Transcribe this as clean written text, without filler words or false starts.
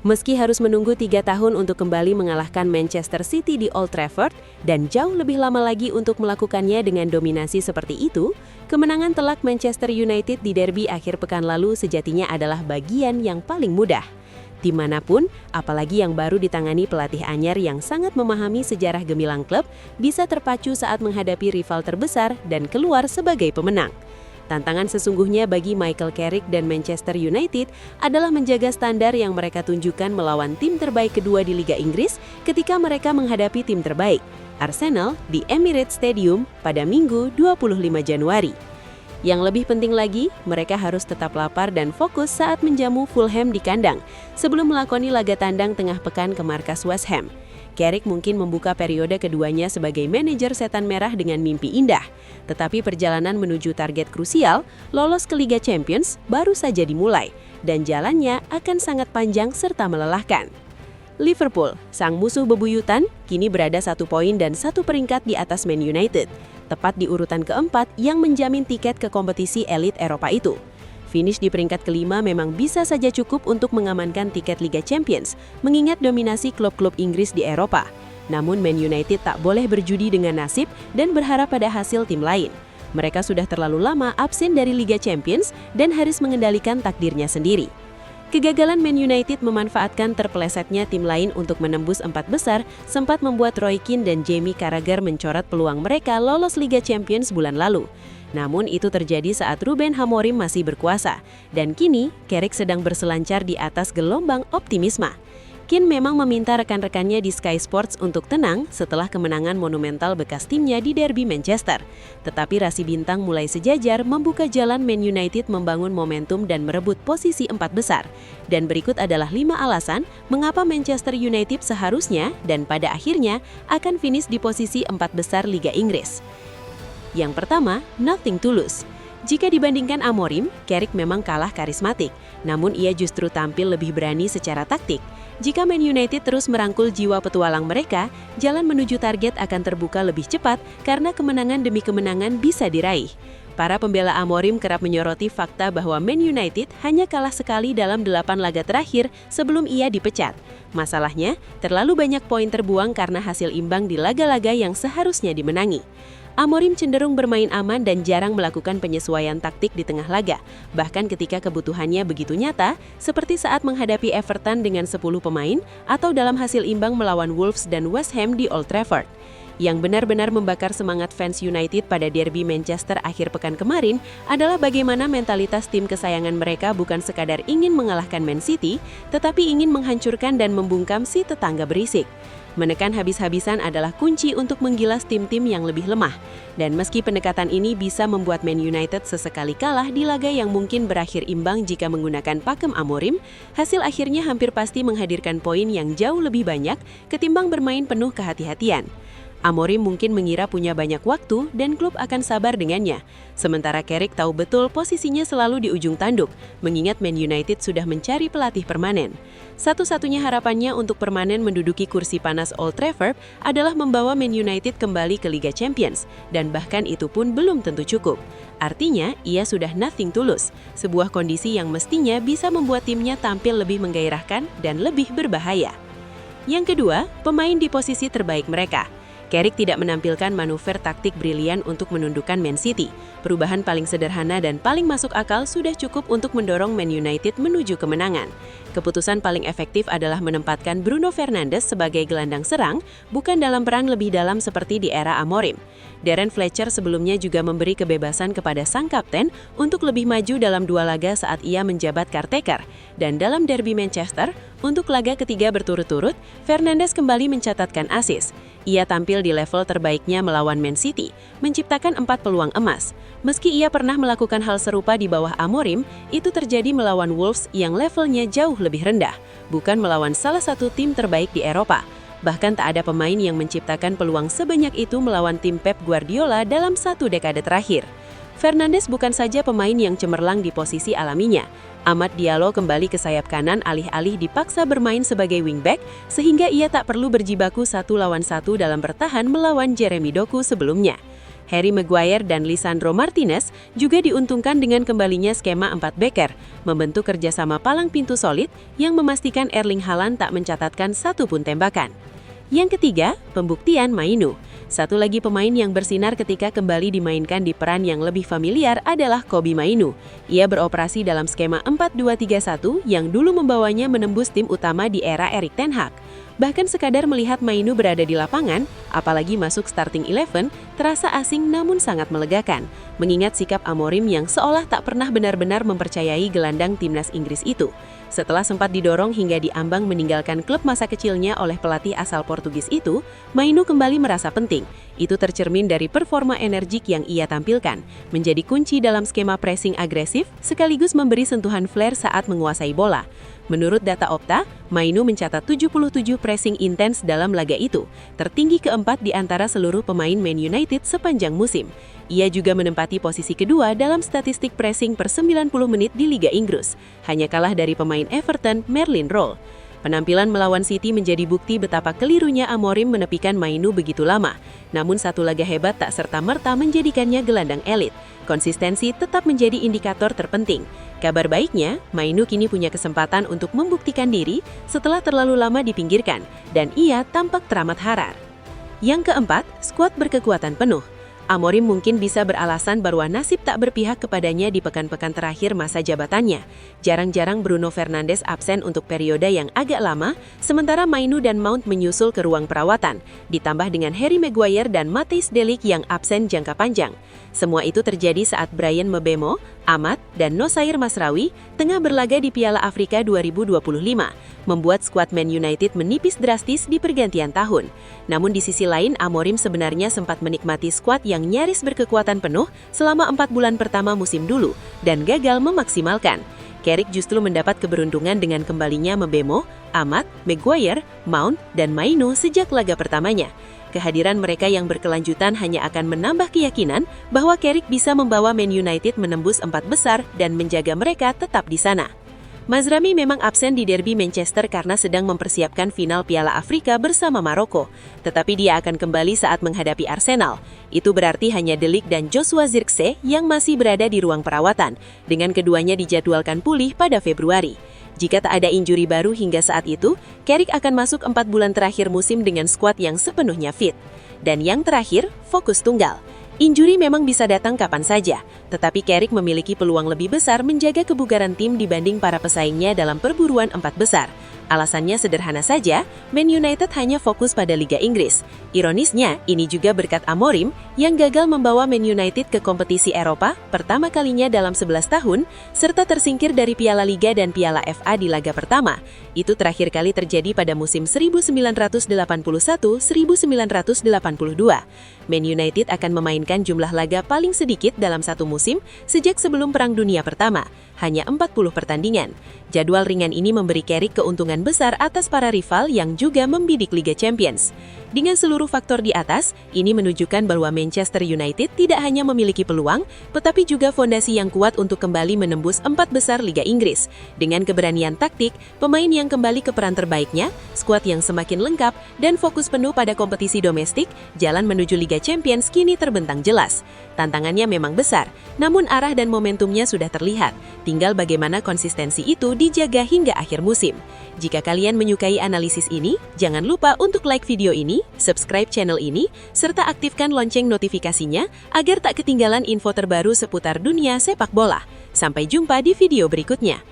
Meski harus menunggu 3 tahun untuk kembali mengalahkan Manchester City di Old Trafford dan jauh lebih lama lagi untuk melakukannya dengan dominasi seperti itu, kemenangan telak Manchester United di derby akhir pekan lalu sejatinya adalah bagian yang paling mudah. Dimanapun, apalagi yang baru ditangani pelatih anyar yang sangat memahami sejarah gemilang klub, bisa terpacu saat menghadapi rival terbesar dan keluar sebagai pemenang. Tantangan sesungguhnya bagi Michael Carrick dan Manchester United adalah menjaga standar yang mereka tunjukkan melawan tim terbaik kedua di Liga Inggris ketika mereka menghadapi tim terbaik, Arsenal, di Emirates Stadium pada Minggu 25 Januari. Yang lebih penting lagi, mereka harus tetap lapar dan fokus saat menjamu Fulham di kandang sebelum melakoni laga tandang tengah pekan ke markas West Ham. Carrick mungkin membuka periode keduanya sebagai manajer setan merah dengan mimpi indah. Tetapi perjalanan menuju target krusial, lolos ke Liga Champions, baru saja dimulai. Dan jalannya akan sangat panjang serta melelahkan. Liverpool, sang musuh bebuyutan, kini berada 1 poin dan 1 peringkat di atas Man United. Tepat di urutan keempat yang menjamin tiket ke kompetisi elit Eropa itu. Finish di peringkat kelima memang bisa saja cukup untuk mengamankan tiket Liga Champions, mengingat dominasi klub-klub Inggris di Eropa. Namun Man United tak boleh berjudi dengan nasib dan berharap pada hasil tim lain. Mereka sudah terlalu lama absen dari Liga Champions dan harus mengendalikan takdirnya sendiri. Kegagalan Man United memanfaatkan terpelesetnya tim lain untuk menembus 4 besar sempat membuat Roy Keane dan Jamie Carragher mencoret peluang mereka lolos Liga Champions bulan lalu. Namun itu terjadi saat Ruben Amorim masih berkuasa, dan kini Carrick sedang berselancar di atas gelombang optimisme. Keane memang meminta rekan-rekannya di Sky Sports untuk tenang setelah kemenangan monumental bekas timnya di derby Manchester. Tetapi rasi bintang mulai sejajar membuka jalan Man United membangun momentum dan merebut posisi 4 besar. Dan berikut adalah 5 alasan mengapa Manchester United seharusnya dan pada akhirnya akan finish di posisi 4 besar Liga Inggris. Yang pertama, nothing to lose. Jika dibandingkan Amorim, Carrick memang kalah karismatik, namun ia justru tampil lebih berani secara taktik. Jika Man United terus merangkul jiwa petualang mereka, jalan menuju target akan terbuka lebih cepat karena kemenangan demi kemenangan bisa diraih. Para pembela Amorim kerap menyoroti fakta bahwa Man United hanya kalah sekali dalam 8 laga terakhir sebelum ia dipecat. Masalahnya, terlalu banyak poin terbuang karena hasil imbang di laga-laga yang seharusnya dimenangi. Amorim cenderung bermain aman dan jarang melakukan penyesuaian taktik di tengah laga, bahkan ketika kebutuhannya begitu nyata, seperti saat menghadapi Everton dengan 10 pemain atau dalam hasil imbang melawan Wolves dan West Ham di Old Trafford. Yang benar-benar membakar semangat fans United pada derby Manchester akhir pekan kemarin adalah bagaimana mentalitas tim kesayangan mereka bukan sekadar ingin mengalahkan Man City, tetapi ingin menghancurkan dan membungkam si tetangga berisik. Menekan habis-habisan adalah kunci untuk menggilas tim-tim yang lebih lemah. Dan meski pendekatan ini bisa membuat Man United sesekali kalah di laga yang mungkin berakhir imbang jika menggunakan pakem Amorim, hasil akhirnya hampir pasti menghadirkan poin yang jauh lebih banyak ketimbang bermain penuh kehati-hatian. Amorim mungkin mengira punya banyak waktu dan klub akan sabar dengannya. Sementara Carrick tahu betul posisinya selalu di ujung tanduk, mengingat Man United sudah mencari pelatih permanen. Satu-satunya harapannya untuk permanen menduduki kursi panas Old Trafford adalah membawa Man United kembali ke Liga Champions, dan bahkan itu pun belum tentu cukup. Artinya, ia sudah nothing to lose, sebuah kondisi yang mestinya bisa membuat timnya tampil lebih menggairahkan dan lebih berbahaya. Yang kedua, pemain di posisi terbaik mereka. Carrick tidak menampilkan manuver taktik brilian untuk menundukkan Man City. Perubahan paling sederhana dan paling masuk akal sudah cukup untuk mendorong Man United menuju kemenangan. Keputusan paling efektif adalah menempatkan Bruno Fernandes sebagai gelandang serang, bukan dalam peran lebih dalam seperti di era Amorim. Darren Fletcher sebelumnya juga memberi kebebasan kepada sang kapten untuk lebih maju dalam 2 laga saat ia menjabat caretaker. Dan dalam derby Manchester, untuk laga ketiga berturut-turut, Fernandes kembali mencatatkan assist. Ia tampil di level terbaiknya melawan Man City, menciptakan 4 peluang emas. Meski ia pernah melakukan hal serupa di bawah Amorim, itu terjadi melawan Wolves yang levelnya jauh lebih rendah, bukan melawan salah satu tim terbaik di Eropa. Bahkan tak ada pemain yang menciptakan peluang sebanyak itu melawan tim Pep Guardiola dalam 1 dekade terakhir. Fernandes bukan saja pemain yang cemerlang di posisi alaminya. Amad Diallo kembali ke sayap kanan alih-alih dipaksa bermain sebagai wingback, sehingga ia tak perlu berjibaku 1 lawan 1 dalam bertahan melawan Jeremy Doku sebelumnya. Harry Maguire dan Lisandro Martinez juga diuntungkan dengan kembalinya skema 4 backer, membentuk kerjasama palang pintu solid yang memastikan Erling Haaland tak mencatatkan satu pun tembakan. Yang ketiga, pembuktian Mainu. Satu lagi pemain yang bersinar ketika kembali dimainkan di peran yang lebih familiar adalah Kobbie Mainu. Ia beroperasi dalam skema 4-2-3-1 yang dulu membawanya menembus tim utama di era Erik ten Hag. Bahkan sekadar melihat Mainu berada di lapangan, apalagi masuk starting 11, terasa asing namun sangat melegakan, mengingat sikap Amorim yang seolah tak pernah benar-benar mempercayai gelandang timnas Inggris itu. Setelah sempat didorong hingga diambang meninggalkan klub masa kecilnya oleh pelatih asal Portugis itu, Mainu kembali merasa penting. Itu tercermin dari performa energik yang ia tampilkan, menjadi kunci dalam skema pressing agresif sekaligus memberi sentuhan flair saat menguasai bola. Menurut data Opta, Mainu mencatat 77 pressing intens dalam laga itu, tertinggi keempat di antara seluruh pemain Man United sepanjang musim. Ia juga menempati posisi kedua dalam statistik pressing per 90 menit di Liga Inggris, hanya kalah dari pemain Everton Merlin Roll. Penampilan melawan City menjadi bukti betapa kelirunya Amorim menepikan Mainu begitu lama. Namun satu laga hebat tak serta-merta menjadikannya gelandang elit. Konsistensi tetap menjadi indikator terpenting. Kabar baiknya, Mainu kini punya kesempatan untuk membuktikan diri setelah terlalu lama dipinggirkan, dan ia tampak teramat harar. Yang keempat, skuad berkekuatan penuh. Amorim mungkin bisa beralasan bahwa nasib tak berpihak kepadanya di pekan-pekan terakhir masa jabatannya. Jarang-jarang Bruno Fernandes absen untuk periode yang agak lama, sementara Mainu dan Mount menyusul ke ruang perawatan, ditambah dengan Harry Maguire dan Matthijs de Ligt yang absen jangka panjang. Semua itu terjadi saat Bryan Mbeumo, Amat, dan Nosair Masraoui tengah berlaga di Piala Afrika 2025, membuat skuad Man United menipis drastis di pergantian tahun. Namun di sisi lain, Amorim sebenarnya sempat menikmati skuad yang nyaris berkekuatan penuh selama 4 bulan pertama musim dulu, dan gagal memaksimalkan. Carrick justru mendapat keberuntungan dengan kembalinya Mbeumo, Amat, Maguire, Mount, dan Mainu sejak laga pertamanya. Kehadiran mereka yang berkelanjutan hanya akan menambah keyakinan bahwa Carrick bisa membawa Man United menembus 4 besar dan menjaga mereka tetap di sana. Mazraoui memang absen di derby Manchester karena sedang mempersiapkan final Piala Afrika bersama Maroko, tetapi dia akan kembali saat menghadapi Arsenal. Itu berarti hanya De Ligt dan Joshua Zirkzee yang masih berada di ruang perawatan, dengan keduanya dijadwalkan pulih pada Februari. Jika tak ada injuri baru hingga saat itu, Carrick akan masuk 4 bulan terakhir musim dengan skuad yang sepenuhnya fit. Dan yang terakhir, fokus tunggal. Injuri memang bisa datang kapan saja, tetapi Carrick memiliki peluang lebih besar menjaga kebugaran tim dibanding para pesaingnya dalam perburuan 4 besar. Alasannya sederhana saja, Man United hanya fokus pada Liga Inggris. Ironisnya, ini juga berkat Amorim yang gagal membawa Man United ke kompetisi Eropa pertama kalinya dalam 11 tahun, serta tersingkir dari Piala Liga dan Piala FA di laga pertama. Itu terakhir kali terjadi pada musim 1981-1982. Man United akan memainkan jumlah laga paling sedikit dalam satu musim sejak sebelum Perang Dunia Pertama, hanya 40 pertandingan. Jadwal ringan ini memberi Carrick keuntungan besar atas para rival yang juga membidik Liga Champions. Dengan seluruh faktor di atas, ini menunjukkan bahwa Manchester United tidak hanya memiliki peluang, tetapi juga fondasi yang kuat untuk kembali menembus 4 besar Liga Inggris. Dengan keberanian taktik, pemain yang kembali ke peran terbaiknya, skuad yang semakin lengkap, dan fokus penuh pada kompetisi domestik, jalan menuju Liga Champions kini terbentang jelas. Tantangannya memang besar, namun arah dan momentumnya sudah terlihat. Tinggal bagaimana konsistensi itu dijaga hingga akhir musim. Jika kalian menyukai analisis ini, jangan lupa untuk like video ini, subscribe channel ini, serta aktifkan lonceng notifikasinya agar tak ketinggalan info terbaru seputar dunia sepak bola. Sampai jumpa di video berikutnya.